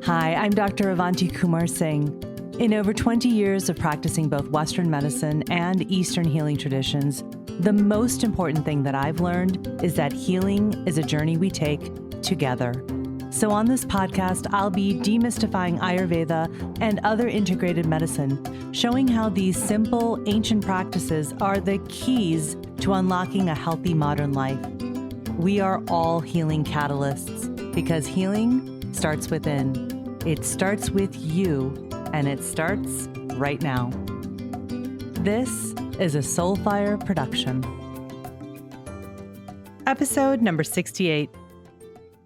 Hi, I'm Dr. Avanti Kumar Singh. In over 20 years of practicing both Western medicine and Eastern healing traditions, the most important thing that I've learned is that healing is a journey we take together. So on this podcast, I'll be demystifying Ayurveda and other integrated medicine, showing how these simple, ancient practices are the keys to unlocking a healthy modern life. We are all healing catalysts because healing starts within. It starts with you, and it starts right now. This is a Soulfire production. Episode number 68.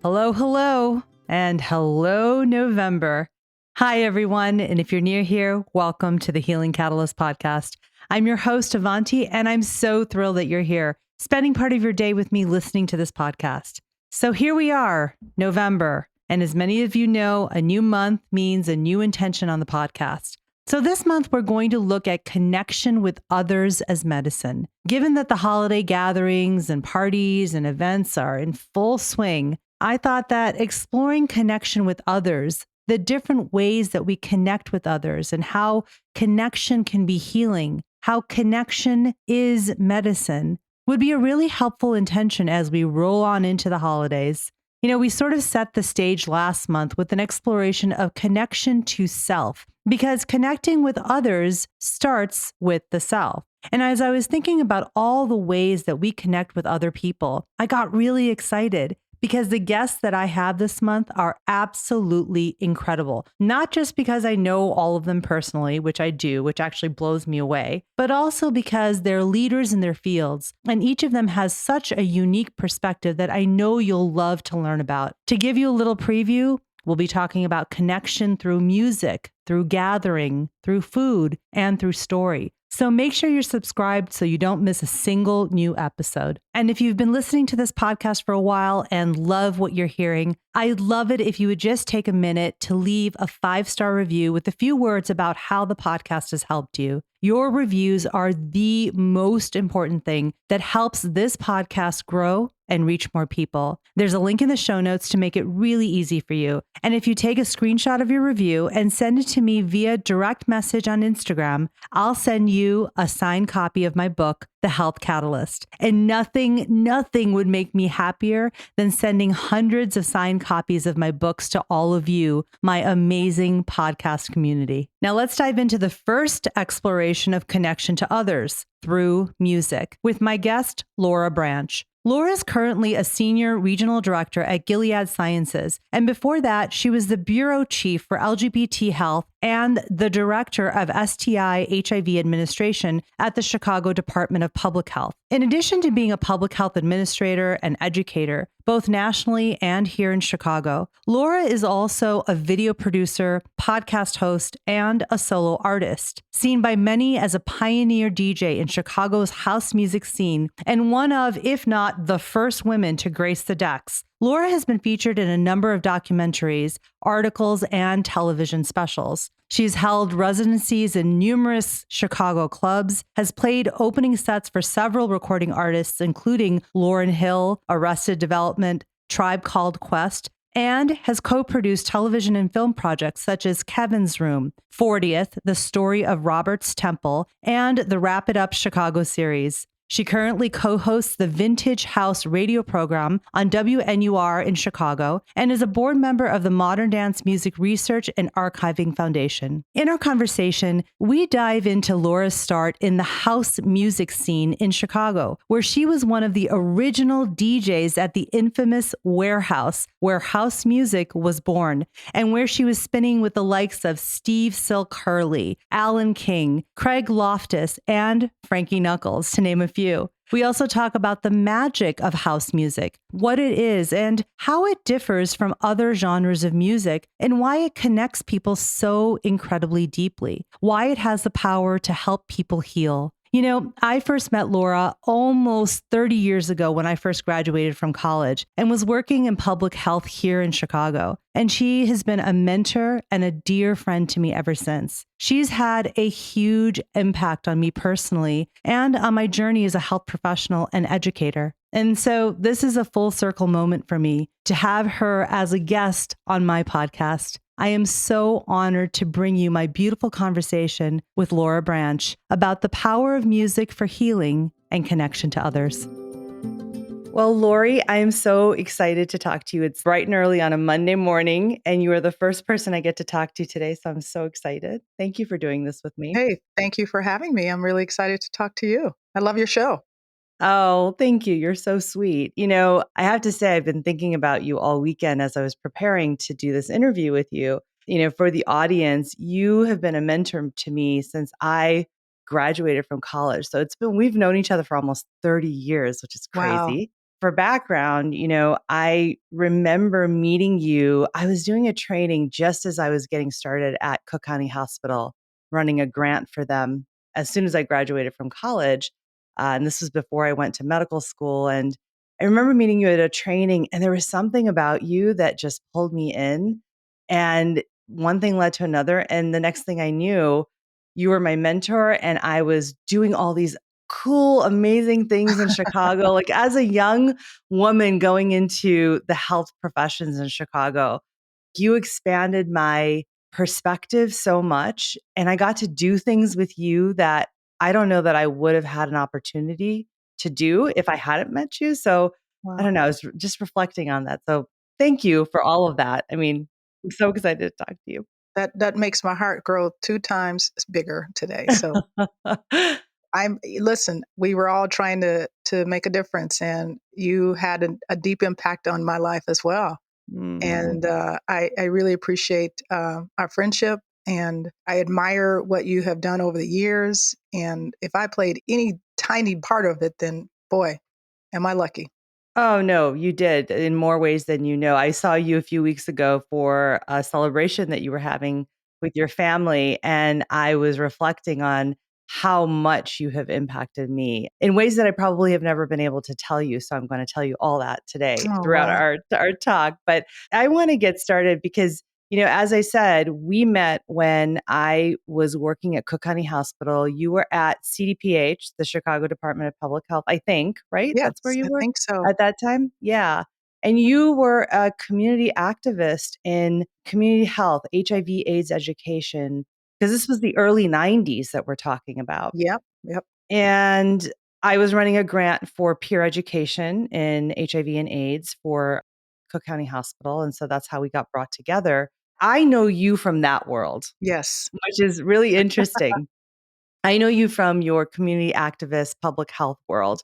Hello, and hello, November. Hi, everyone. And if you're near here, welcome to the Healing Catalyst podcast. I'm your host, Avanti, and I'm so thrilled that you're here, spending part of your day with me listening to this podcast. So here we are, November. And as many of you know, a new month means a new intention on the podcast. So this month, we're going to look at connection with others as medicine. Given that the holiday gatherings and parties and events are in full swing, I thought that exploring connection with others, the different ways that we connect with others and how connection can be healing, how connection is medicine, would be a really helpful intention as we roll on into the holidays. You know, we sort of set the stage last month with an exploration of connection to self, because connecting with others starts with the self. And as I was thinking about all the ways that we connect with other people, I got really excited because the guests that I have this month are absolutely incredible. Not just because I know all of them personally, which I do, which actually blows me away, but also because they're leaders in their fields. And each of them has such a unique perspective that I know you'll love to learn about. To give you a little preview, we'll be talking about connection through music, through gathering, through food, and through story. So make sure you're subscribed so you don't miss a single new episode. And if you've been listening to this podcast for a while and love what you're hearing, I'd love it if you would just take a minute to leave a 5-star review with a few words about how the podcast has helped you. Your reviews are the most important thing that helps this podcast grow and reach more people. There's a link in the show notes to make it really easy for you. And if you take a screenshot of your review and send it to me via direct message on Instagram, I'll send you a signed copy of my book, The Health Catalyst. And nothing would make me happier than sending hundreds of signed copies of my books to all of you, my amazing podcast community. Now let's dive into the first exploration of connection to others through music with my guest, Lora Branch. Lora is currently a senior regional director at Gilead Sciences, and before that, she was the bureau chief for LGBT health and the director of STI/HIV administration at the Chicago Department of Public Health. In addition to being a public health administrator and educator, both nationally and here in Chicago, Lora is also a video producer, podcast host, and a solo artist, seen by many as a pioneer DJ in Chicago's house music scene and one of, if not the first women to grace the decks. Lora has been featured in a number of documentaries, articles, and television specials. She's held residencies in numerous Chicago clubs, has played opening sets for several recording artists, including Lauryn Hill, Arrested Development, Tribe Called Quest, and has co-produced television and film projects such as Kevin's Room, 40th, The Story of Robert's Temple, and the Wrap It Up Chicago series. She currently co-hosts the Vintage House radio program on WNUR in Chicago and is a board member of the Modern Dance Music Research and Archiving Foundation. In our conversation, we dive into Lora's start in the house music scene in Chicago, where she was one of the original DJs at the infamous Warehouse, where house music was born, and where she was spinning with the likes of Steve Silk Hurley, Alan King, Craig Loftus, and Frankie Knuckles, to name a few. We also talk about the magic of house music, what it is, and how it differs from other genres of music, and why it connects people so incredibly deeply, why it has the power to help people heal. You know, I first met Lora almost 30 years ago when I first graduated from college and was working in public health here in Chicago. And she has been a mentor and a dear friend to me ever since. She's had a huge impact on me personally and on my journey as a health professional and educator. And so this is a full circle moment for me to have her as a guest on my podcast. I am so honored to bring you my beautiful conversation with Lora Branch about the power of music for healing and connection to others. Well, Lori, I am so excited to talk to you. It's bright and early on a Monday morning, and you are the first person I get to talk to today. So I'm so excited. Thank you for doing this with me. Hey, thank you for having me. I'm really excited to talk to you. I love your show. Oh, thank you. You're so sweet. I have to say, I've been thinking about you all weekend as I was preparing to do this interview with you. For the audience, you have been a mentor to me since I graduated from college. So we've known each other for almost 30 years, which is Wow. crazy. For background, I remember meeting you. I was doing a training just as I was getting started at Cook County Hospital, running a grant for them as soon as I graduated from college. And this was before I went to medical school. And I remember meeting you at a training, and there was something about you that just pulled me in. And one thing led to another. And the next thing I knew, you were my mentor, and I was doing all these cool, amazing things in Chicago. Like as a young woman going into the health professions in Chicago, you expanded my perspective so much. And I got to do things with you that I don't know that I would have had an opportunity to do if I hadn't met you. So I Wow. don't know. I was just reflecting on that. So thank you for all of that. I mean, I'm so excited to talk to you. That makes my heart grow 2 times bigger today. So listen, we were all trying to make a difference, and you had a deep impact on my life as well. Mm. And I really appreciate our friendship, and I admire what you have done over the years. And if I played any tiny part of it, then boy, am I lucky. Oh, no, you did in more ways than you know. I saw you a few weeks ago for a celebration that you were having with your family, and I was reflecting on how much you have impacted me in ways that I probably have never been able to tell you. So I'm going to tell you all that today Oh, throughout wow. our talk. But I want to get started because as I said, we met when I was working at Cook County Hospital. You were at CDPH, the Chicago Department of Public Health, I think, right? That's where Yes, you I were think so. at that time? Yeah. And you were a community activist in community health, HIV, AIDS education, because this was the early 90s that we're talking about. Yep, yep. And I was running a grant for peer education in HIV and AIDS for Cook County Hospital. And so that's how we got brought together. I know you from that world, Yes. which is really interesting. I know you from your community activist public health world.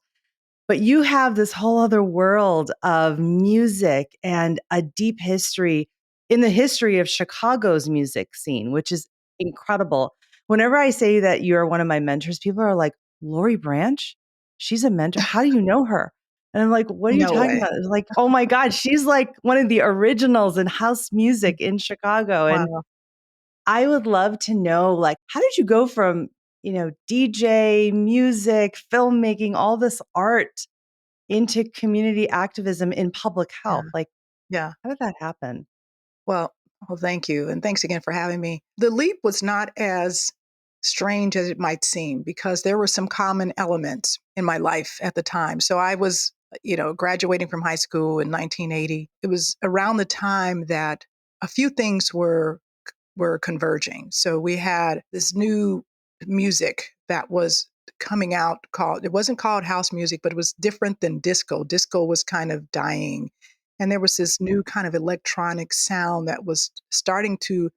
But you have this whole other world of music and a deep history in the history of Chicago's music scene, which is incredible. Whenever I say that you're one of my mentors, people are like, Lori Branch? She's a mentor. How do you know her? And I'm like, what are you No talking way. about? It's like, oh my God, she's like one of the originals in house music in Chicago. And Wow. I would love to know, like, how did you go from, DJ, music, filmmaking, all this art into community activism in public Yeah. health? Like, Yeah. how did that happen? Well, thank you. And thanks again for having me. The leap was not as strange as it might seem because there were some common elements in my life at the time. So I was, graduating from high school in 1980. It was around the time that a few things were converging. So we had this new music that was coming out called, it wasn't called house music, but it was different than disco. Disco was kind of dying. And there was this new kind of electronic sound that was starting to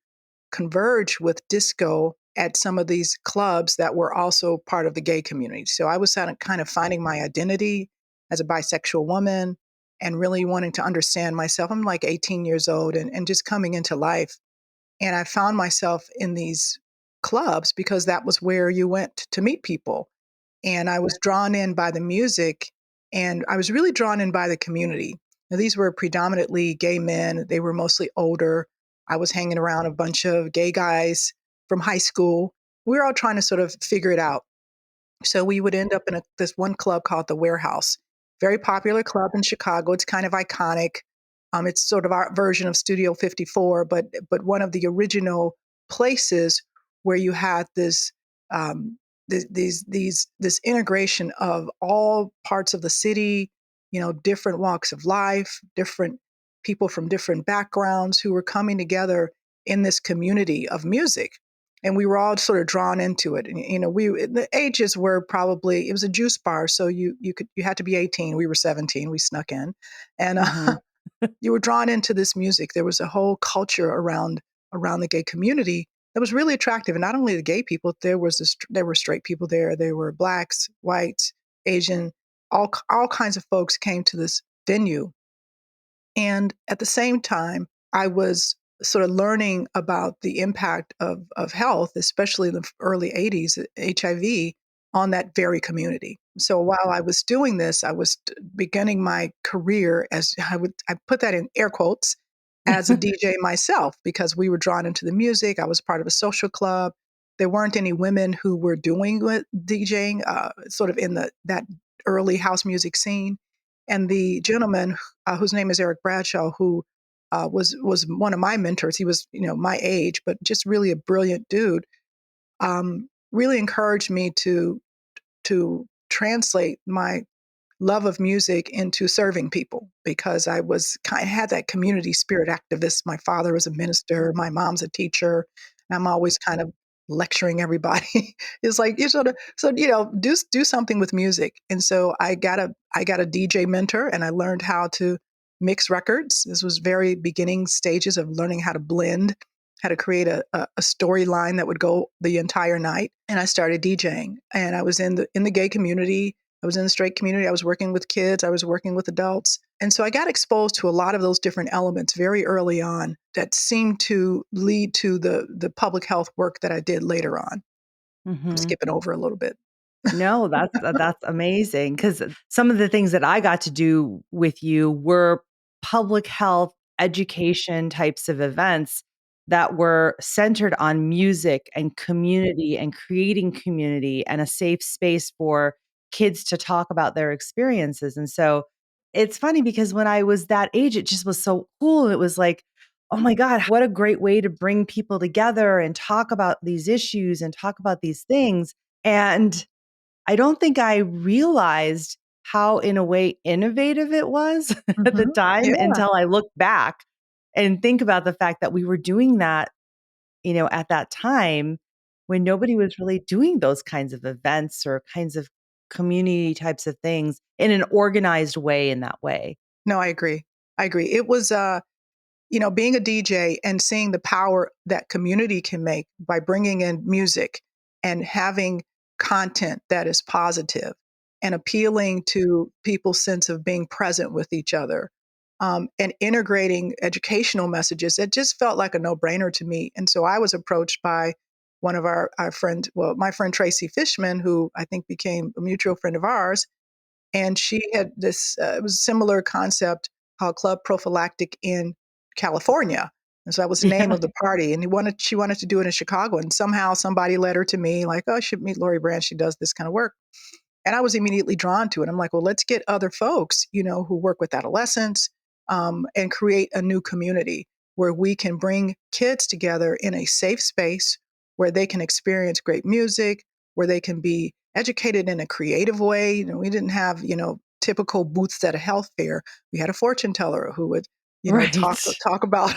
converge with disco at some of these clubs that were also part of the gay community. So I was kind of finding my identity as a bisexual woman and really wanting to understand myself. I'm like 18 years old and just coming into life. And I found myself in these clubs because that was where you went to meet people. And I was drawn in by the music, and I was really drawn in by the community. Now, these were predominantly gay men. They were mostly older. I was hanging around a bunch of gay guys from high school. We were all trying to sort of figure it out. So we would end up in this one club called the Warehouse, very popular club in Chicago. It's kind of iconic. It's sort of our version of Studio 54, but one of the original places where you had this this integration of all parts of the city, different walks of life, different people from different backgrounds who were coming together in this community of music. And we were all sort of drawn into it. And, the ages were probably, it was a juice bar. So you had to be 18. We were 17. We snuck in. And Mhm. you were drawn into this music. There was a whole culture around the gay community that was really attractive. And not only the gay people, there were straight people there. There were blacks, whites, Asian, all kinds of folks came to this venue. And at the same time, I was sort of learning about the impact of health, especially in the early 80s, HIV, on that very community. So while I was doing this, I was beginning my career as I put that in air quotes, as a DJ myself, because we were drawn into the music. I was part of a social club. There weren't any women who were doing DJing, sort of in that early house music scene. And the gentleman whose name is Eric Bradshaw, who was one of my mentors. He was, my age, but just really a brilliant dude. Really encouraged me to translate my love of music into serving people, because I was kind of had that community spirit activist. My father was a minister, my mom's a teacher, and I'm always kind of lecturing everybody. It's like you sort of do something with music. And so I got a DJ mentor, and I learned how to mix records. This was very beginning stages of learning how to blend, how to create a storyline that would go the entire night. And I started DJing, and I was in the gay community. I was in the straight community. I was working with kids. I was working with adults. And so I got exposed to a lot of those different elements very early on that seemed to lead to the public health work that I did later on. I'm Mhm. skipping over a little bit. No, that's amazing because some of the things that I got to do with you were public health education types of events that were centered on music and community and creating community and a safe space for kids to talk about their experiences. And so it's funny because when I was that age, it just was so cool. It was like, oh my God, what a great way to bring people together and talk about these issues and talk about these things. And I don't think I realized how, in a way, innovative it was at the time Yeah. until I look back and think about the fact that we were doing that, at that time when nobody was really doing those kinds of events or kinds of community types of things in an organized way in that way. No, I agree. I agree. It was being a DJ and seeing the power that community can make by bringing in music and having content that is positive and appealing to people's sense of being present with each other, and integrating educational messages. It just felt like a no brainer to me. And so I was approached by one of our friends, well, my friend Tracy Fishman, who I think became a mutual friend of ours. And she had this, it was a similar concept called Club Prophylactic in California. And so that was the name Yeah. of the party. And she wanted to do it in Chicago. And somehow somebody led her to me, like, oh, I should meet Lori Branch. She does this kind of work. And I was immediately drawn to it. I'm like, well, let's get other folks, who work with adolescents, and create a new community where we can bring kids together in a safe space where they can experience great music, where they can be educated in a creative way. We didn't have, typical booths at a health fair. We had a fortune teller who would, talk Right. talk about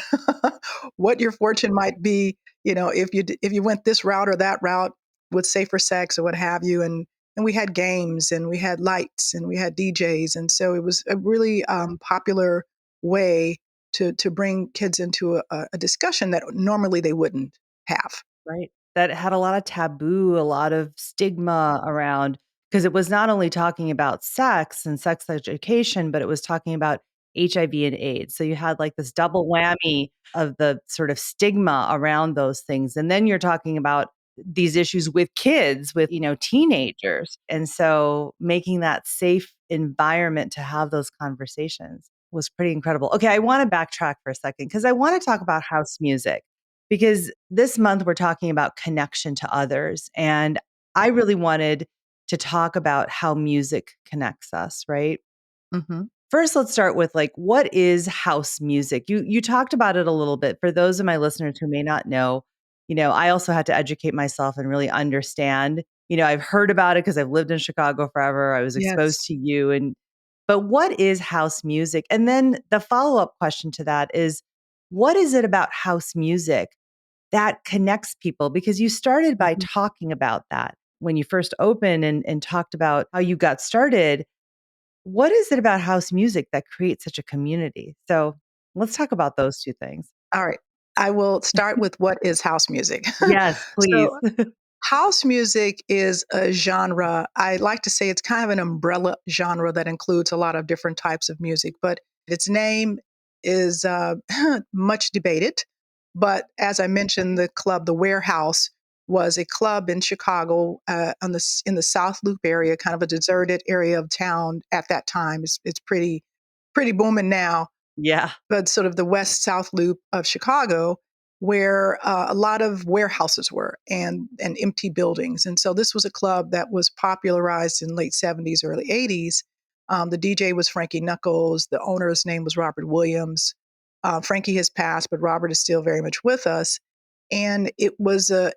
what your fortune might be, if you went this route or that route with safer sex or what have you. And we had games, and we had lights, and we had DJs. And so it was a really popular way to bring kids into a discussion that normally they wouldn't have. Right. That had a lot of taboo, a lot of stigma around because it was not only talking about sex and sex education, but it was talking about HIV and AIDS. So you had like this double whammy of the sort of stigma around those things. And then you're talking about these issues with kids, with, teenagers. And so making that safe environment to have those conversations was pretty incredible. Okay, I want to backtrack for a second because I want to talk about house music because this month we're talking about connection to others. And I really wanted to talk about how music connects us, right? Hmm. First, let's start with like, what is house music? You talked about it a little bit. For those of my listeners who may not know, I also had to educate myself and really understand. I've heard about it because I've lived in Chicago forever. I was exposed Yes. to you but what is house music? And then the follow-up question to that is what is it about house music that connects people? Because you started by Mhm. talking about that when you first opened and talked about how you got started. What is it about house music that creates such a community? So let's talk about those two things. All right. I will start with what is house music. Yes, please. So, house music is a genre. I like to say it's kind of an umbrella genre that includes a lot of different types of music, but its name is much debated. But as I mentioned, the club, the Warehouse, was a club in Chicago in the South Loop area, kind of a deserted area of town at that time. It's pretty booming now, Yeah. but sort of the west south loop of Chicago, where a lot of warehouses were and empty buildings. And so this was a club that was popularized in late 70s, early 80s. The DJ was Frankie Knuckles. The owner's name was Robert Williams. Frankie has passed, but Robert is still very much with us. And it was a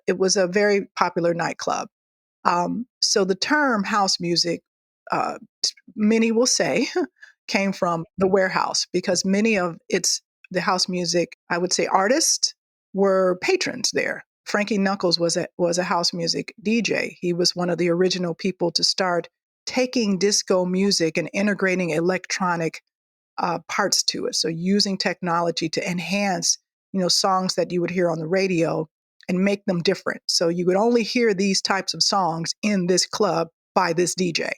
very popular nightclub. So the term house music, uh, many will say, came from the warehouse because many of the house music, I would say, artists were patrons there. Frankie Knuckles was a house music DJ. He was one of the original people to start taking disco music and integrating electronic parts to it. So using technology to enhance, songs that you would hear on the radio and make them different. So you would only hear these types of songs in this club by this DJ.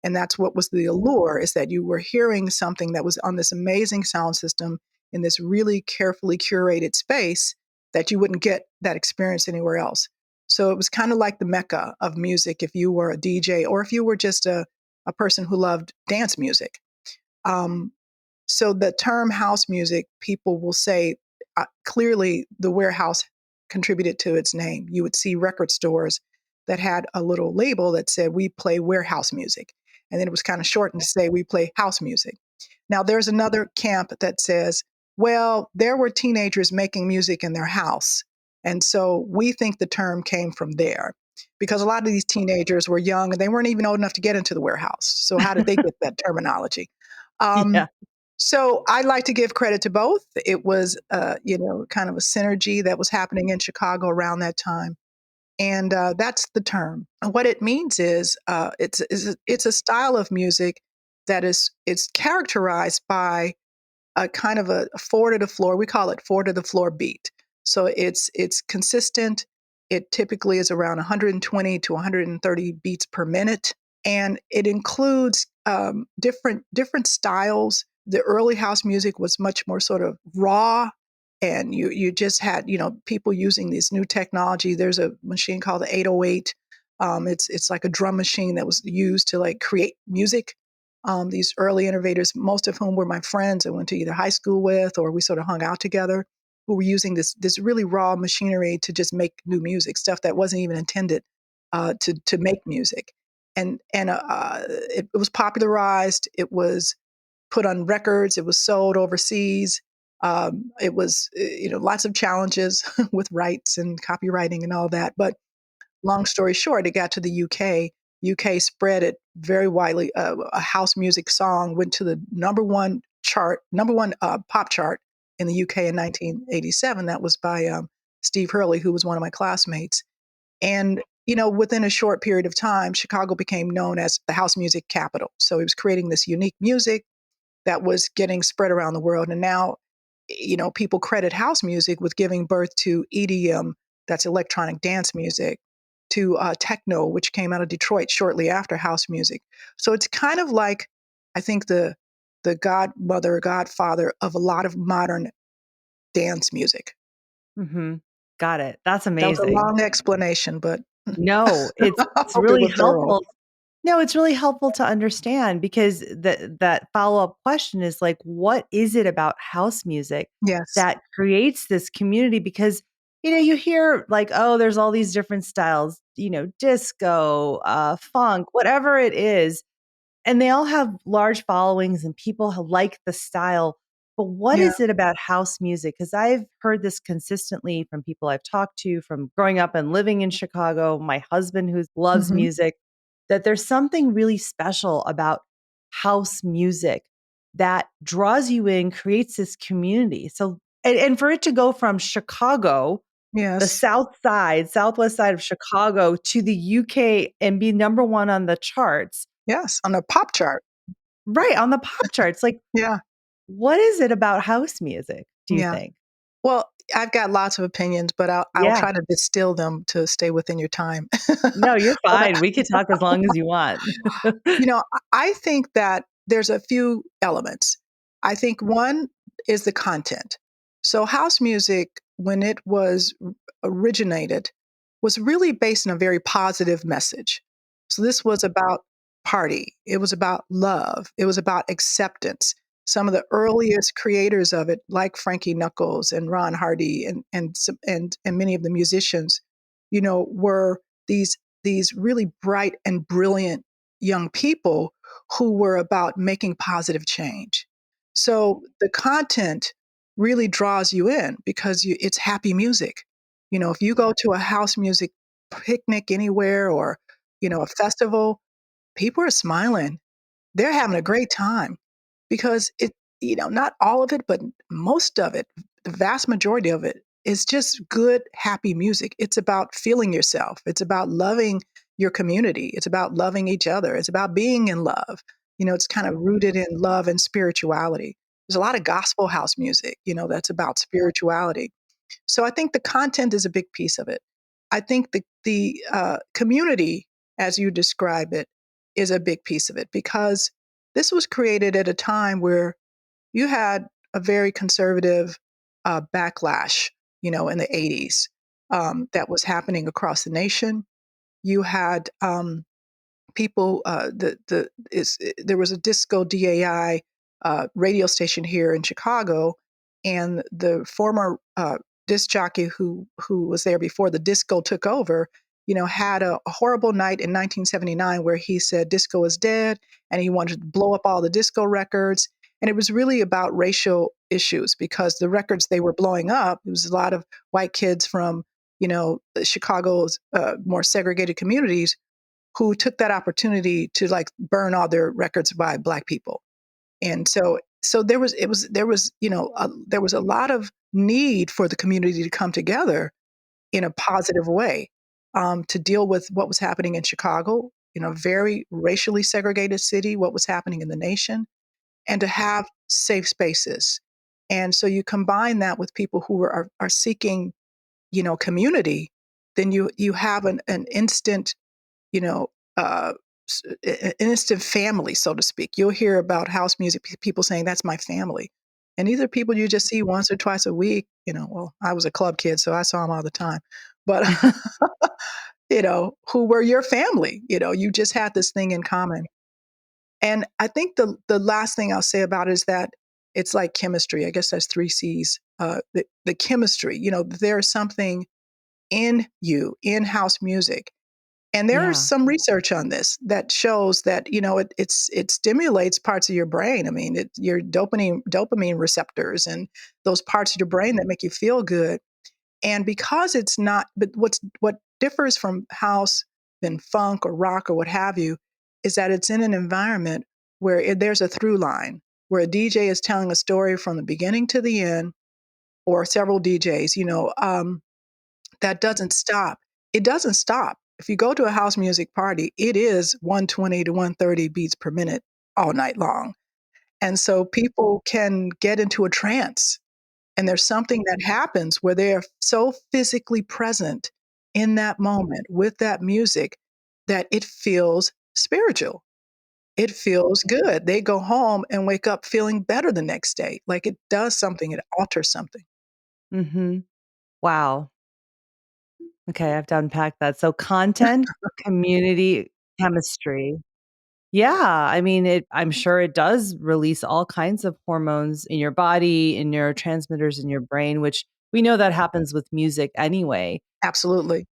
And that's what was the allure, is that you were hearing something that was on this amazing sound system in this really carefully curated space that you wouldn't get that experience anywhere else. So it was kind of like the mecca of music if you were a DJ or if you were just a person who loved dance music. Um, so the term house music, people will say clearly the warehouse contributed to its name. You would see record stores that had a little label that said, "We play warehouse music." And then it was kind of shortened to say, "We play house music." Now there's another camp that says, well, there were teenagers making music in their house. And so we think the term came from there because a lot of these teenagers were young and they weren't even old enough to get into the warehouse. So how did they get that terminology? Yeah. Um, so I like to give credit to both. It was, kind of a synergy that was happening in Chicago around that time, and that's the term. And what it means is, it's a style of music that it's characterized by a kind of a four to the floor. We call it four to the floor beat. So it's consistent. It typically is around 120 to 130 beats per minute, and it includes different styles. The early house music was much more sort of raw, and you just had people using this new technology. There's a machine called the 808. It's like a drum machine that was used to like create music. These early innovators, most of whom were my friends I went to either high school with or we sort of hung out together, who were using this really raw machinery to just make new music, stuff that wasn't even intended to make music. And it was popularized. It was put on records. It was sold overseas. It was lots of challenges with rights and copywriting and all that. But long story short, it got to the UK. UK spread it very widely. A house music song went to the number one pop chart in the UK in 1987. That was by Steve Hurley, who was one of my classmates. And within a short period of time, Chicago became known as the house music capital. So he was creating this unique music that was getting spread around the world. And now, people credit house music with giving birth to EDM, that's electronic dance music, to techno, which came out of Detroit shortly after house music. So it's kind of like, I think, the godmother, godfather of a lot of modern dance music. Hmm. Got it. That's That was a amazing. long explanation, but No, I it's hope it really was thorough. helpful. No, it's really helpful to understand because that follow-up question is like, what is it about house music Yes. that creates this community? Because, you hear like, oh, there's all these different styles, disco, funk, whatever it is, and they all have large followings and people who like the style. But what Yeah. is it about house music? Because I've heard this consistently from people I've talked to from growing up and living in Chicago, my husband who loves Hmm. music, that there's something really special about house music that draws you in, creates this community. So and for it to go from Chicago, the Yes. southwest side of Chicago to the UK and be number 1 on the charts, Yes, on the pop chart. right, on the pop charts, like, Yeah, what is it about house music, do you yeah. think? Well, I've got lots of opinions, but I'll Yeah. try to distill them to stay within your time. No, you're But, fine. We could talk as long as you want. I think that there's a few elements. I think one is the content. So house music, when it was originated, was really based on a very positive message. So this was about party. It was about love. It was about acceptance. Some of the earliest creators of it, like Frankie Knuckles and Ron Hardy and many of the musicians, were these really bright and brilliant young people who were about making positive change. So the content really draws you in because it's happy music. If you go to a house music picnic anywhere or, a festival, people are smiling. They're having a great time because not all of it, but most of it, the vast majority of it is just good, happy music. It's about feeling yourself. It's about loving your community. It's about loving each other. It's about being in love. It's kind of rooted in love and spirituality. There's a lot of gospel house music, that's about spirituality. So I think the content is a big piece of it. I think the community, as you describe it, is a big piece of it because this was created at a time where you had a very conservative backlash, in the 80s that was happening across the nation. You had people there was a disco DAI radio station here in Chicago, and the former disc jockey who was there before the disco took over, had a horrible night in 1979 where he said disco is dead, and he wanted to blow up all the disco records. And it was really about racial issues because the records they were blowing up, it was a lot of white kids from Chicago's more segregated communities who took that opportunity to like burn all their records by black people. And so there was a lot of need for the community to come together in a positive way to deal with what was happening in Chicago, very racially segregated city, what was happening in the nation, and to have safe spaces. And so you combine that with people who are seeking, community, then you have an instant you know, uh, instant family, so to speak. You'll hear about house music, people saying, that's my family. And these are people you just see once or twice a week. Well, I was a club kid, so I saw them all the time. But, who were your family. You just had this thing in common. And I think the last thing I'll say about it is that it's like chemistry. I guess that's three C's. The chemistry, there's something in you, in house music, and there is Yeah. some research on this that shows that it stimulates parts of your brain. I mean, your dopamine receptors and those parts of your brain that make you feel good. And because it's not, but what differs from house than funk or rock or what have you, is that it's in an environment where there's a through line where a DJ is telling a story from the beginning to the end, or several DJs. That doesn't stop. It doesn't stop. If you go to a house music party, it is 120 to 130 beats per minute all night long. And so people can get into a trance. And there's something that happens where they are so physically present in that moment with that music that it feels spiritual. It feels good. They go home and wake up feeling better the next day. Like it does something, it alters something. Mhm. Wow. Okay, I have to unpack that. So content, community, chemistry. Yeah, I mean, I'm sure it does release all kinds of hormones in your body, and neurotransmitters in your brain, which we know that happens with music anyway. Absolutely.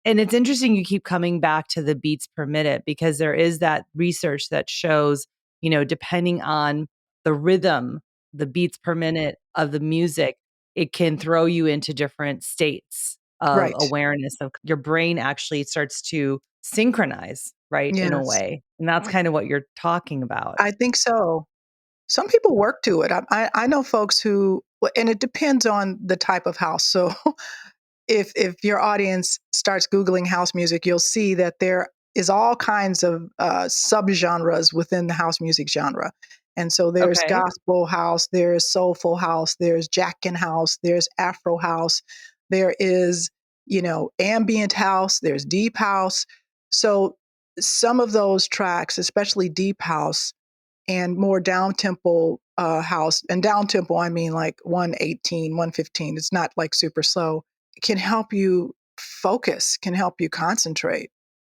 And it's interesting you keep coming back to the beats per minute because there is that research that shows, depending on the rhythm, the beats per minute of the music, it can throw you into different states of Right. awareness of your brain actually starts to synchronize, right, in a Yes. way. And that's kind of what you're talking about. I think so. Some people work to it. I know folks who Well, and it depends on the type of house. So if your audience starts Googling house music, you'll see that there is all kinds of subgenres within the house music genre. And so there's Okay. gospel house, there's soulful house, there's jackin house, there's Afro house, there is, ambient house, there's deep house. So some of those tracks, especially deep house, and more down tempo house, and down tempo I mean like 118, 115, it's not like super slow, can help you focus, can help you concentrate.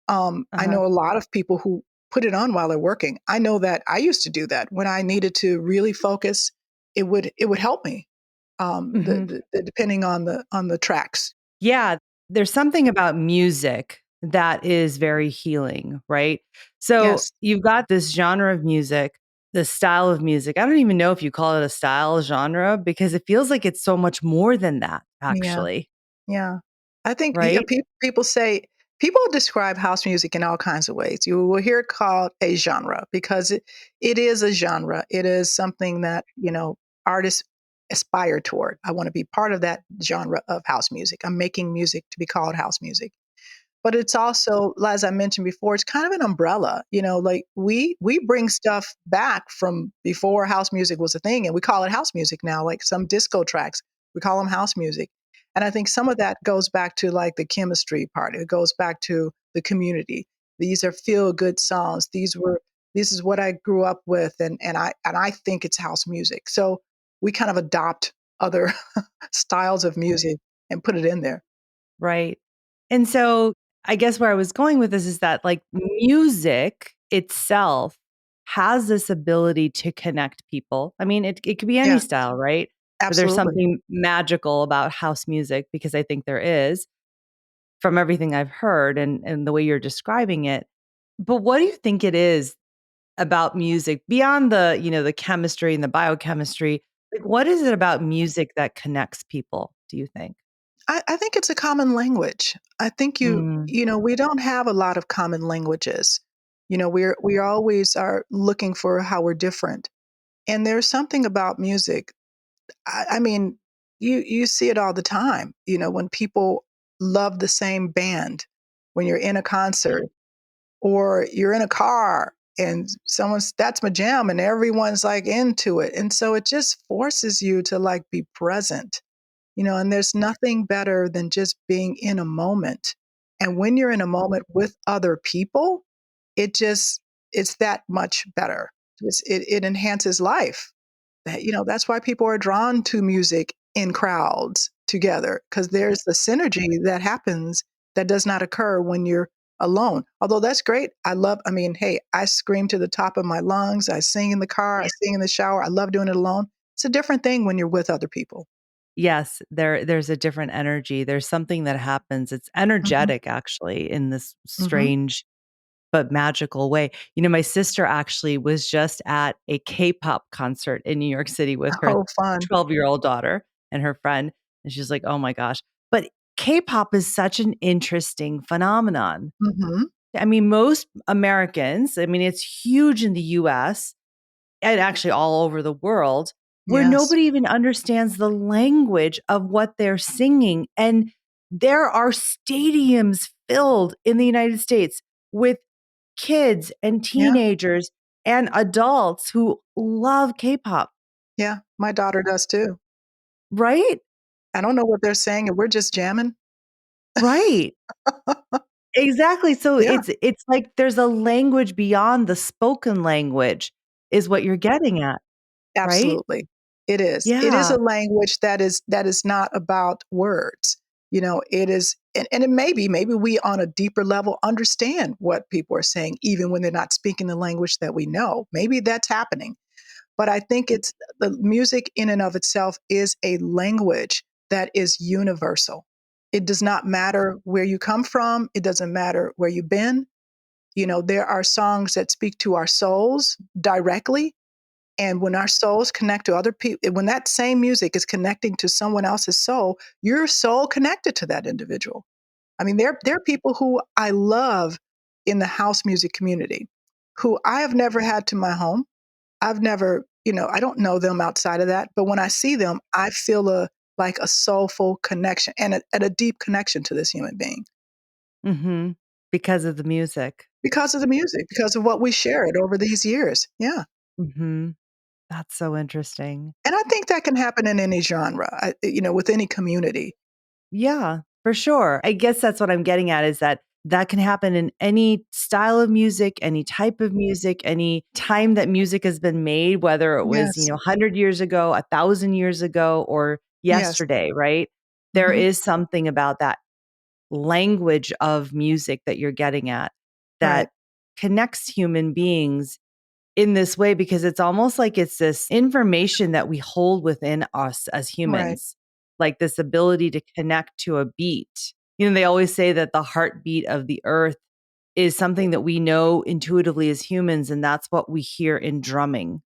I Uh-huh. know a lot of people who put it on while they're working. I know that I used to do that when I needed to really focus. It would help me. Mhm. Depending on the tracks. Yeah, there's something about music that is very healing, right? So Yes. you've got this genre of music, this style of music. I don't even know if you call it a style genre because it feels like it's so much more than that, Yeah. actually, Yeah. I think, right? people say, people describe house music in all kinds of ways. You will hear it called a genre because it is a genre. It is something that, artists aspire toward. I want to be part of that genre of house music. I'm making music to be called house music. But it's also, as I mentioned before, it's kind of an umbrella. Like we bring stuff back from before house music was a thing, and we call it house music now. Like some disco tracks, we call them house music. And I think some of that goes back to like the chemistry part. It goes back to the community. These are feel good songs. This is what I grew up with, and I think it's house music. So we kind of adopt other styles of music and put it in there. Right. And so I guess where I was going with this is that like music itself has this ability to connect people. I mean, it could be any Yeah, style, right? But there's absolutely. something magical about house music because I think there is from everything I've heard and the way you're describing it. But what do you think it is about music beyond the chemistry and the biochemistry? Like what is it about music that connects people, do you think? I think it's a common language. I think Mm, we don't have a lot of common languages. We always are looking for how we're different. And there's something about music. I mean, you see it all the time. When people love the same band, when you're in a concert or you're in a car and someone's that's my jam and everyone's like into it. And so it just forces you to like be present. And there's nothing better than just being in a moment. And when you're in a moment with other people, it just it's that much better. It enhances life. That's why people are drawn to music in crowds together because there's the synergy that happens that does not occur when you're alone. Although that's great. I mean, hey, I scream to the top of my lungs. I sing in the car. I sing in the shower. I love doing it alone. It's a different thing when you're with other people. yes, there's a different energy. There's something that happens. It's Hmm. energetic actually in this Hmm. strange but magical way. My sister actually was just at a K-pop concert in New York City with her Oh, fun. 12-year-old daughter and her friend, and she's like, "Oh my gosh." But K-pop is such an interesting phenomenon. Mhm. I mean, most Americans, I mean, it's huge in the US and actually all over the world, where Yes. nobody even understands the language of what they're singing. And there are stadiums filled in the United States with kids and Yeah. teenagers and adults who love K-pop, Yeah. My daughter does too. right? I don't know what they're saying, and we're just jamming. Right. Exactly. So Yeah, it's like there's a language beyond the spoken language is what you're getting at, right? absolutely. It is. It is Yeah. a language that is not about words. It is, and it maybe we on a deeper level understand what people are saying, even when they're not speaking the language that we know. Maybe that's happening. But I think it's the music in and of itself is a language that is universal. It does not matter where you come from. It doesn't matter where you've been. There are songs that speak to our souls directly. And when our souls connect to other people, when that same music is connecting to someone else's soul, your soul connected to that individual. I mean, there are people who I love in the house music community who I have never had to my home. I've never I don't know them outside of that, but when I see them, I feel like a soulful connection and a deep connection to this human being Mhm. Because of the music. because of the music, because of what we shared over these years. Yeah. Mhm. That's so interesting. And I think that can happen in any genre, with any community. Yeah, for sure. I guess that's what I'm getting at is that that can happen in any style of music, any type of music, any time that music has been made, whether it was, Yes. 100 years ago, 1,000 years ago, or Yes. yesterday, right? There Hmm. is something about that language of music that you're getting at that Right. connects human beings in this way because it's almost like it's this information that we hold within us as Right. humans, like this ability to connect to a beat. They always say that the heartbeat of the earth is something that we know intuitively as humans, and that's what we hear in drumming.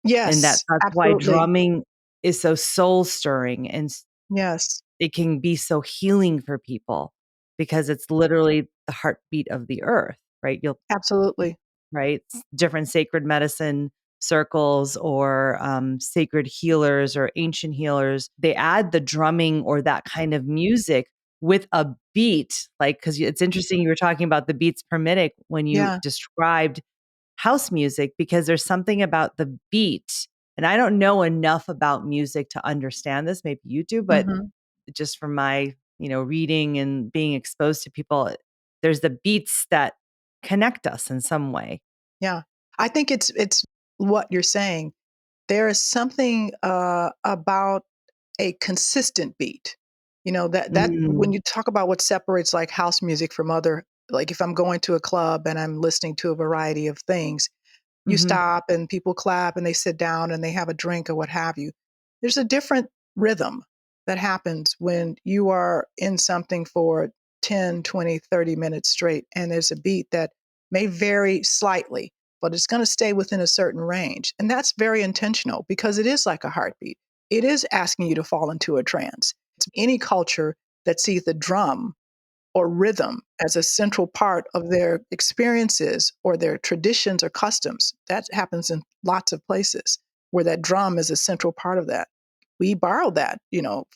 And Yes. that's why Absolutely. drumming is so soul stirring and Yes. it can be so healing for people because it's literally the heartbeat of the earth, right? Absolutely. Right? Different sacred medicine circles or sacred healers or ancient healers, they add the drumming or that kind of music with a beat. Like, because it's interesting, you were talking about the beats per minute when you Yeah. described house music, because there's something about the beat. And I don't know enough about music to understand this. Maybe you do, but Hmm. just from my, reading and being exposed to people, there's the beats that connect us in some way. Yeah. I think it's what you're saying. There is something about a consistent beat. That when Mm, you talk about what separates like house music from other, like if I'm going to a club and I'm listening to a variety of things, you mhm. stop and people clap and they sit down and they have a drink or what have you. There's a different rhythm that happens when you are in something for 10, 20, 30 minutes straight and there's a beat that may vary slightly, but it's going to stay within a certain range. And that's very intentional because it is like a heartbeat. It is asking you to fall into a trance. It's any culture that sees the drum or rhythm as a central part of their experiences or their traditions or customs. That happens in lots of places where that drum is a central part of that. We borrowed that,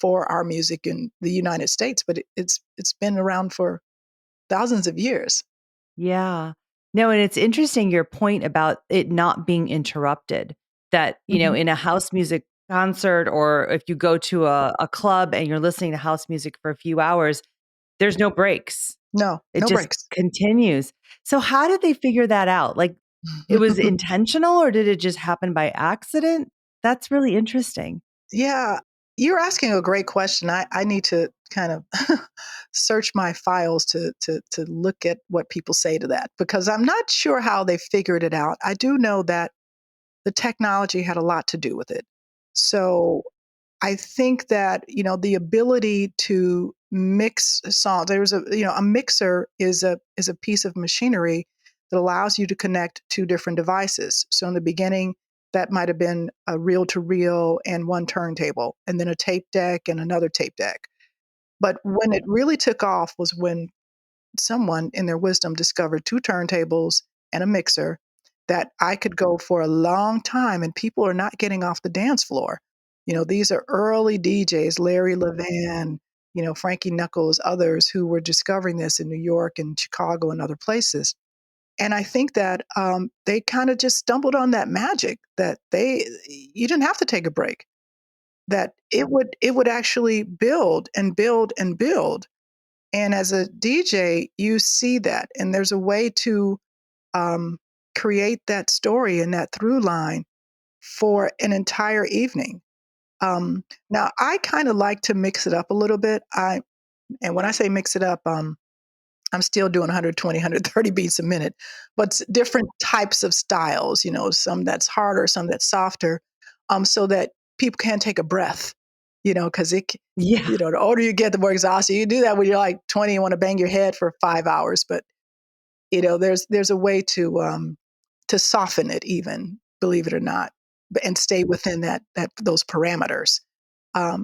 for our music in the United States, but it's been around for thousands of years. Yeah. No, and it's interesting your point about it not being interrupted. That, Hmm. in a house music concert or if you go to a club and you're listening to house music for a few hours, there's no breaks. No, It no just breaks. continues. So how did they figure that out? Like, it was intentional or did it just happen by accident? That's really interesting. Yeah, you're asking a great question. I need to kind of search my files to look at what people say to that because I'm not sure how they figured it out. I do know that the technology had a lot to do with it. So I think that, the ability to mix songs, there's a mixer is a piece of machinery that allows you to connect two different devices. So in the beginning, that might have been a reel to reel and one turntable, and then a tape deck and another tape deck. But when it really took off was when someone in their wisdom discovered two turntables and a mixer that I could go for a long time and people are not getting off the dance floor. These are early DJs, Larry Levan, Frankie Knuckles, others who were discovering this in New York and Chicago and other places. And I think that they kind of just stumbled on that magic that you didn't have to take a break, that it would actually build and build and build, and as a DJ, you see that, and there's a way to um, create that story and that through line for an entire evening. Now, I kind of like to mix it up a little bit. And when I say mix it up, I'm still doing 120, 130 beats a minute, but different types of styles. Some that's harder, some that's softer, so that people can take a breath. Because Yeah. the older you get, the more exhausted. You do that when you're like 20, you want to bang your head for 5 hours, but there's a way to soften it, even believe it or not, and stay within that those parameters.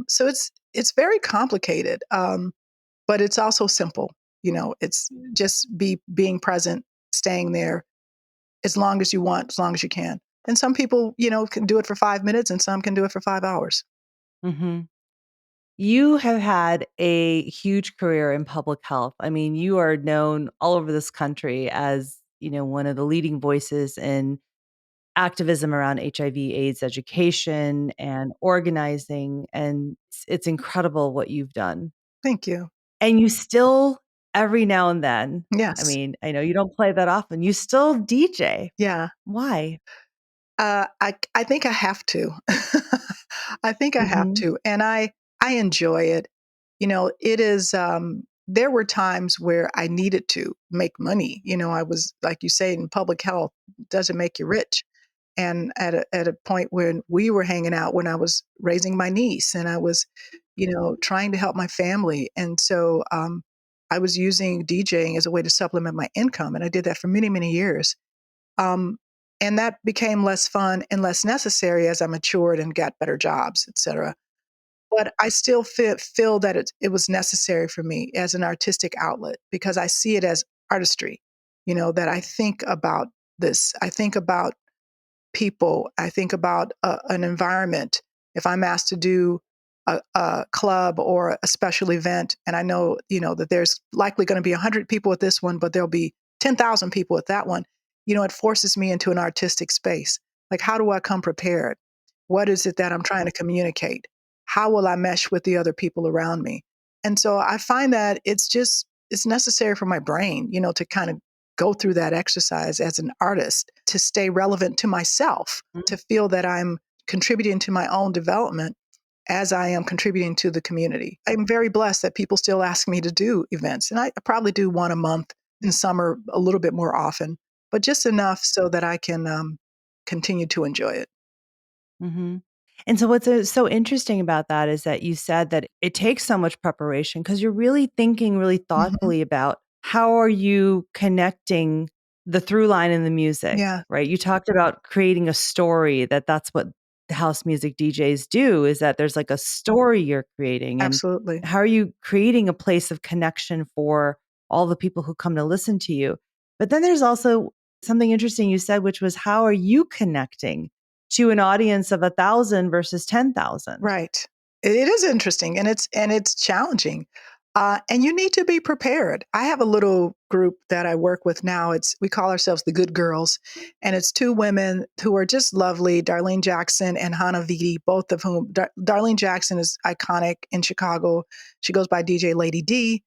So it's very complicated, but it's also simple. It's just being present, staying there as long as you want, as long as you can. And some people, can do it for 5 minutes and some can do it for 5 hours. Hmm. You have had a huge career in public health. I mean, you are known all over this country as, one of the leading voices in activism around HIV AIDS education and organizing. And it's incredible what you've done. Thank you. And you still, every now and then, I Yes. mean, I know you don't play that often, you still DJ. Yeah. Why? I think I have to. I think I have Mhm. to, and I enjoy it. It is. There were times where I needed to make money. I was like you say in public health doesn't make you rich, and at a point when we were hanging out when I was raising my niece and I was, trying to help my family, and so I was using DJing as a way to supplement my income, and I did that for many many years. Um, and that became less fun and less necessary as I matured and got better jobs, et cetera. But I still feel that it was necessary for me as an artistic outlet because I see it as artistry, that I think about this. I think about people. I think about an environment. If I'm asked to do a club or a special event, and I know that there's likely going to be 100 people at this one, but there'll be 10,000 people at that one. It forces me into an artistic space. Like, how do I come prepared? What is it that I'm trying to communicate? How will I mesh with the other people around me? And so I find that it's necessary for my brain, to kind of go through that exercise as an artist to stay relevant to myself, Mhm. to feel that I'm contributing to my own development as I am contributing to the community. I'm very blessed that people still ask me to do events, and I probably do one a month, in summer a little bit more often, but just enough so that I can continue to enjoy it. Mhm. And so what's, so interesting about that is that you said that it takes so much preparation because 'cause you're really thinking really Mhm. thoughtfully about how are you connecting the through line in the music, Yeah, right? You talked about creating a story, that's what the house music DJs do, is that there's like a story you're creating, and absolutely. how are you creating a place of connection for all the people who come to listen to you? But then there's also something interesting you said, which was how are you connecting to an audience of 1,000 versus 10,000. Right. It is interesting and it's challenging. And you need to be prepared. I have a little group that I work with now. We call ourselves the Good Girls, and it's two women who are just lovely, Darlene Jackson and Hannah Vitti, both of whom Darlene Jackson is iconic in Chicago. She goes by DJ Lady D,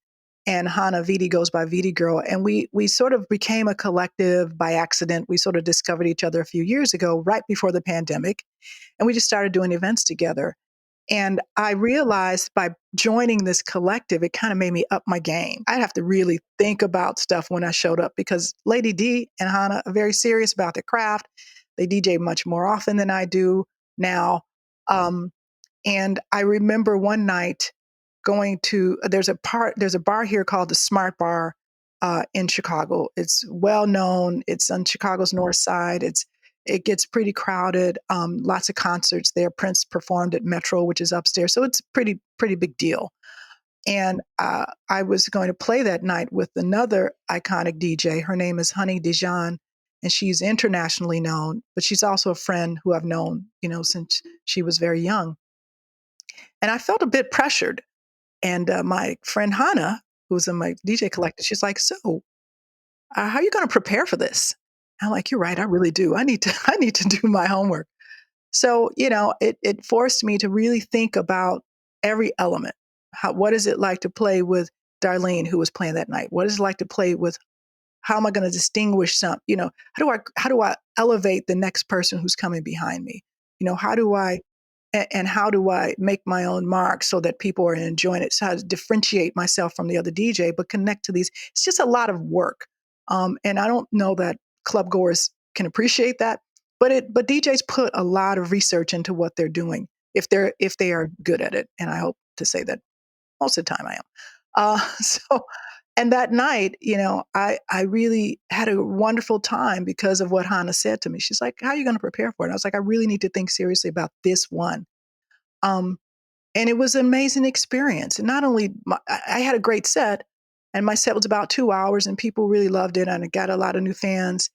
and Hannah Vitti goes by Vitti Girl. And we sort of became a collective by accident. We sort of discovered each other a few years ago, right before the pandemic, and we just started doing events together. And I realized by joining this collective, it kind of made me up my game. I have to really think about stuff when I showed up because Lady D and Hannah are very serious about their craft. They DJ much more often than I do now. Um, and I remember one night going to there's a bar here called the Smart Bar in Chicago. It's well known. It's on Chicago's north side. It gets pretty crowded. Lots of concerts there. Prince performed at Metro, which is upstairs, so it's pretty big deal. And I was going to play that night with another iconic DJ. Her name is Honey Dijon, and she's internationally known, but she's also a friend who I've known, since she was very young. And I felt a bit pressured. And my friend Hannah, who's in my DJ collective, she's like, "So, how are you going to prepare for this?" I'm like, "You're right. I really do. I need to. I need to do my homework." So, it forced me to really think about every element. What is it like to play with Darlene, who was playing that night? What is it like to play with? How am I going to distinguish some? How do I elevate the next person who's coming behind me? How do I and how do I make my own mark so that people are enjoying it? So how to differentiate myself from the other DJ, but connect to these. It's just a lot of work, and I don't know that club goers can appreciate that. But DJs put a lot of research into what they're doing if they are good at it, and I hope to say that most of the time I am. So, and that night, I really had a wonderful time because of what Hannah said to me. She's like, "How are you going to prepare for it?" And I was like, "I really need to think seriously about this one." Um, and it was an amazing experience. And not only I had a great set, and my set was about 2 hours, and people really loved it, and I got a lot of new fans.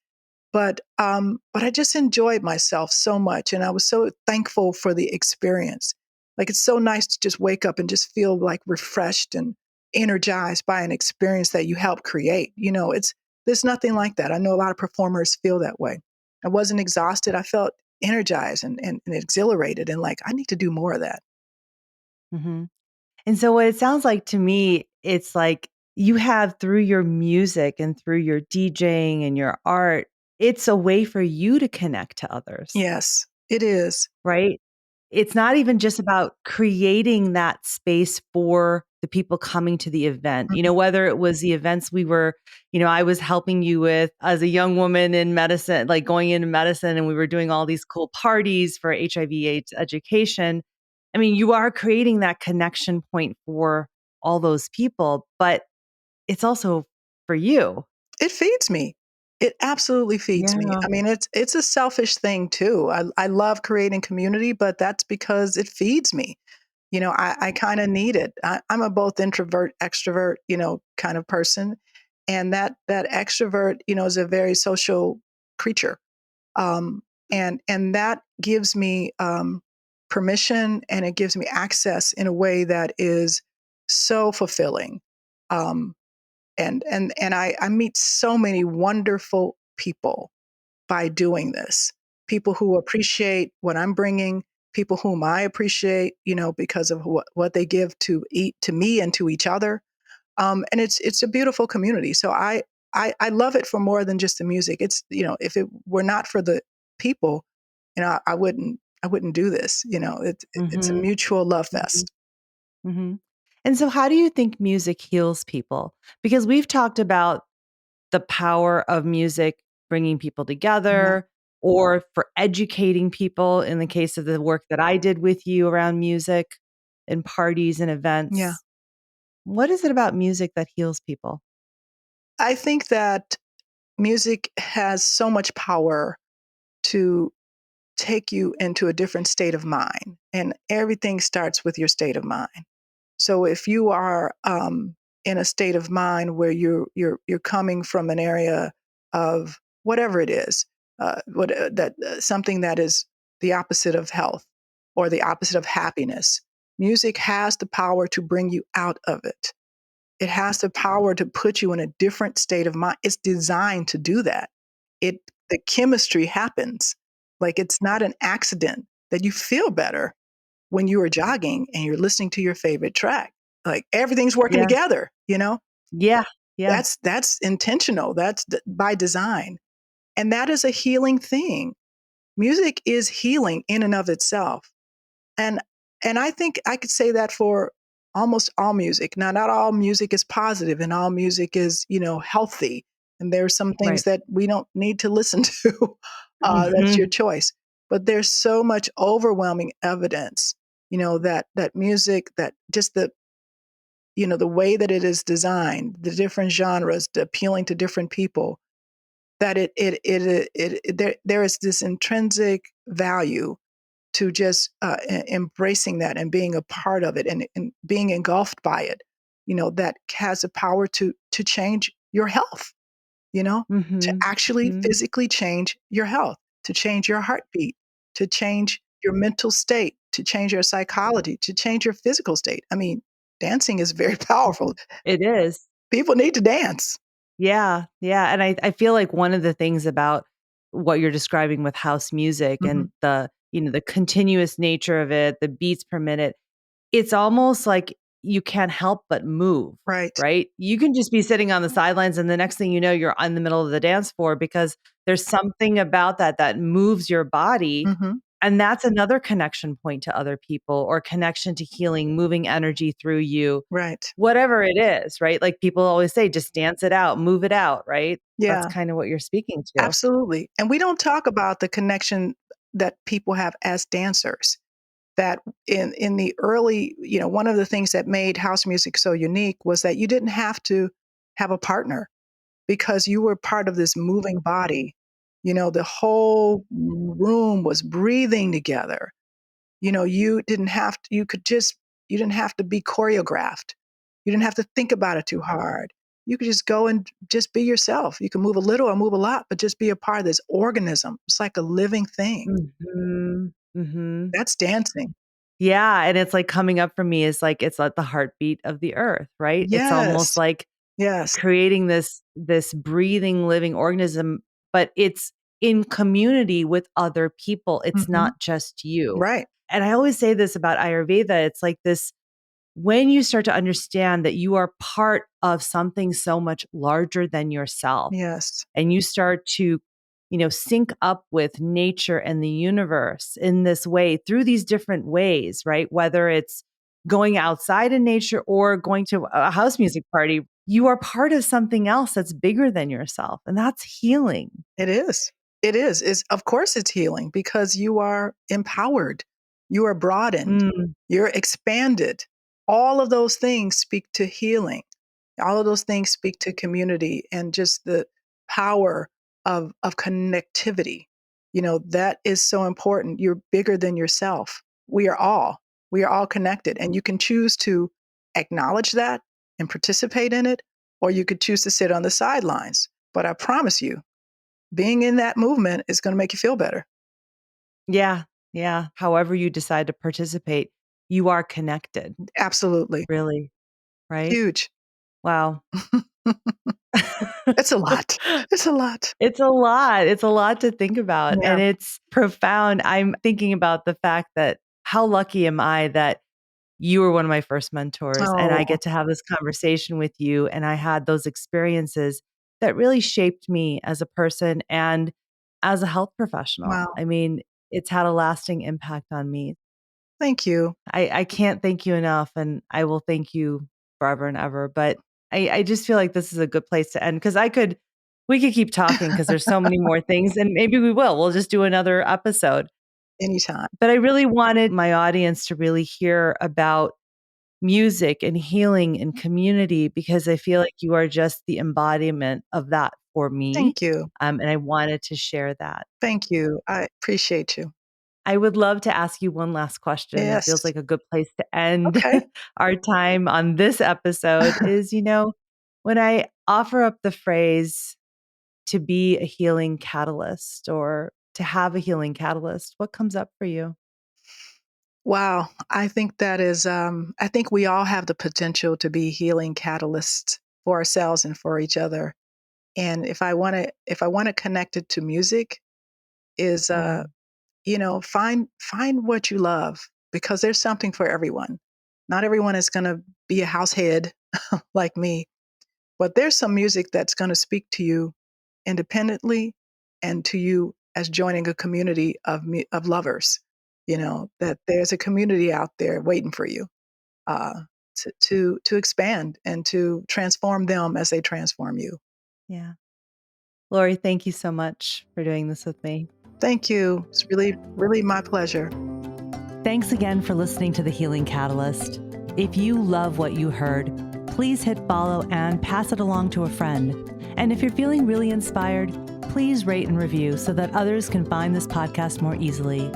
but I just enjoyed myself so much, and I was so thankful for the experience. Like, it's so nice to just wake up and just feel like refreshed and energized by an experience that you helped create. It's there's nothing like that. I know a lot of performers feel that way. I wasn't exhausted. I felt energized and exhilarated, and like I need to do more of that. Hmm. And so what it sounds like to me, it's like you have through your music and through your DJing and your art, it's a way for you to connect to others, Yes, it is. right? It's not even just about creating that space for the people coming to the event. Mhm. Whether it was the events I was helping you with as a young woman in medicine, like going into medicine, and we were doing all these cool parties for HIV/AIDS education. I mean, you are creating that connection point for all those people, but it's also for you. It feeds me. It absolutely feeds me. Yeah. I mean, it's a selfish thing too. I love creating community, but that's because it feeds me. I kind of need it. I'm a both introvert, extrovert, kind of person, and that extrovert, is a very social creature, and that gives me permission, and it gives me access in a way that is so fulfilling. Um, and I meet so many wonderful people by doing this. People who appreciate what I'm bringing, people whom I appreciate, because of what they give to eat to me and to each other. And it's a beautiful community. So I love it for more than just the music. It's if it were not for the people, I wouldn't do this. It's a Mhm. mutual love Mhm. fest. Mhm. And so how do you think music heals people? Because we've talked about the power of music bringing people Mhm. together or for educating people in the case of the work that I did with you around music and parties and Yeah, events. What is it about music that heals people? I think that music has so much power to take you into a different state of mind, and everything starts with your state of mind. So if you are in a state of mind where you're coming from an area of whatever it is, something that is the opposite of health or the opposite of happiness, music has the power to bring you out of it. It has the power to put you in a different state of mind. It's designed to do that. It The chemistry happens. Like, it's not an accident that you feel better when you are jogging and you're listening to your favorite track. Like, everything's working Yeah. together. Yeah. Yeah. That's intentional. That's by design. And that is a healing thing. Music is healing in and of itself. And and I think I could say that for almost all music. Now, not all music is positive and all music is, healthy. And there's some things Right. that we don't need to listen to. That's your Mhm. choice. But there's so much overwhelming evidence, that music, that just the way that it is designed, the different genres, the appealing to different people, that there is this intrinsic value to just embracing that and being a part of it, and being engulfed by it, that has the power to change your health, to Mhm. actually Mhm. physically change your health, to change your heartbeat, to change your mental state, to change your psychology, to change your physical state. I mean, dancing is very powerful. Mhm. It is. People need to dance. Yeah, yeah, and I feel like one of the things about what you're describing with house music Mhm. and the continuous nature of it, the beats per minute, it's almost like you can't help but move, Right. right? You can just be sitting on the sidelines and the next thing you know, you're in the middle of the dance floor because there's something about that that moves your body, Mhm. and that's another connection point to other people or connection to healing, moving energy through you. Right. Whatever it is, right? Like, people always say, "Just dance it out, move it out," right? That's Yeah. kinda what you're speaking to. Absolutely. And we don't talk about the connection that people have as dancers. That in the early, one of the things that made house music so unique was that you didn't have to have a partner because you were part of this moving body. The whole room was breathing together. You didn't have to be choreographed. You didn't have to think about it too hard. You could just go and just be yourself. You can move a little or move a lot, but just be a part of this organism. It's like a living thing. Mhm. Mhm. That's dancing. Yeah, and it's like coming up for me is like it's like the heartbeat of the earth, right? It's almost Yes. like Yes. creating this breathing living organism, but it's in community with other people. It's Hmm. not just you. Right. And I always say this about Ayurveda, it's like this when you start to understand that you are part of something so much larger than yourself Yes. and you start to sync up with nature and the universe in this way through these different ways, right? Whether it's going outside in nature or going to a house music party, you are part of something else that's bigger than yourself, and that's healing. It is. It is. It's, of course, it's healing because you are empowered, you are broadened, Mm, you're expanded. All of those things speak to healing. All of those things speak to community and just the power of connectivity. That is so important. You're bigger than yourself. We are all. We are all connected. And you can choose to acknowledge that and participate in it, or you could choose to sit on the sidelines. But I promise you, being in that movement is going to make you feel better. yeah, yeah. However you decide to participate, you are connected, Absolutely. really, right? Huge. Wow. It's a lot. It's a lot. It's a lot. It's a lot to think about, Yeah. and it's profound. I'm thinking about the fact that how lucky am I that you were one of my first mentors, and I Oh, get to have this conversation with you, and I had those experiences that really shaped me as a person and as a health professional. wow. I mean, it's had a lasting impact on me. Thank you. I can't thank you enough, and I will thank you forever and ever, but I just feel like this is a good place to end because we could keep talking because there's so many more things, and maybe we will. We'll just do another episode. Anytime. But I really wanted my audience to really hear about music and healing and community because I feel like you are just the embodiment of that for me, Thank you. and I wanted to share that. Thank you. I appreciate you. I would love to ask you one last question. It feels Yes. like a good place to end Okay. our time on this episode is, when I offer up the phrase to be a healing catalyst or to have a healing catalyst, what comes up for you? Wow. I think that is, I think we all have the potential to be healing catalysts for ourselves and for each other. And if I want to connect it to music is, Mm, find what you love because there's something for everyone. Not everyone is going to be a house head like me, but there's some music that's going to speak to you independently and to you as joining a community of lovers. That there's a community out there waiting for you uh, to expand and to transform them as they transform you. yeah. Lori, thank you so much for doing this with me. Thank you. It's really, really my pleasure. Thanks again for listening to The Healing Catalyst. If you love what you heard, please hit follow and pass it along to a friend. And if you're feeling really inspired, please rate and review so that others can find this podcast more easily.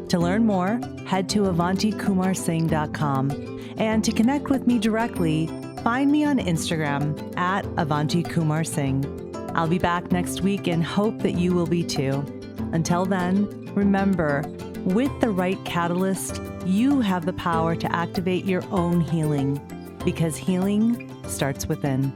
To learn more, head to avantikumarsingh.com. And to connect with me directly, find me on Instagram at avantikumarsingh. I'll be back next week and hope that you will be too. Until then, remember, with the right catalyst, you have the power to activate your own healing because healing starts within.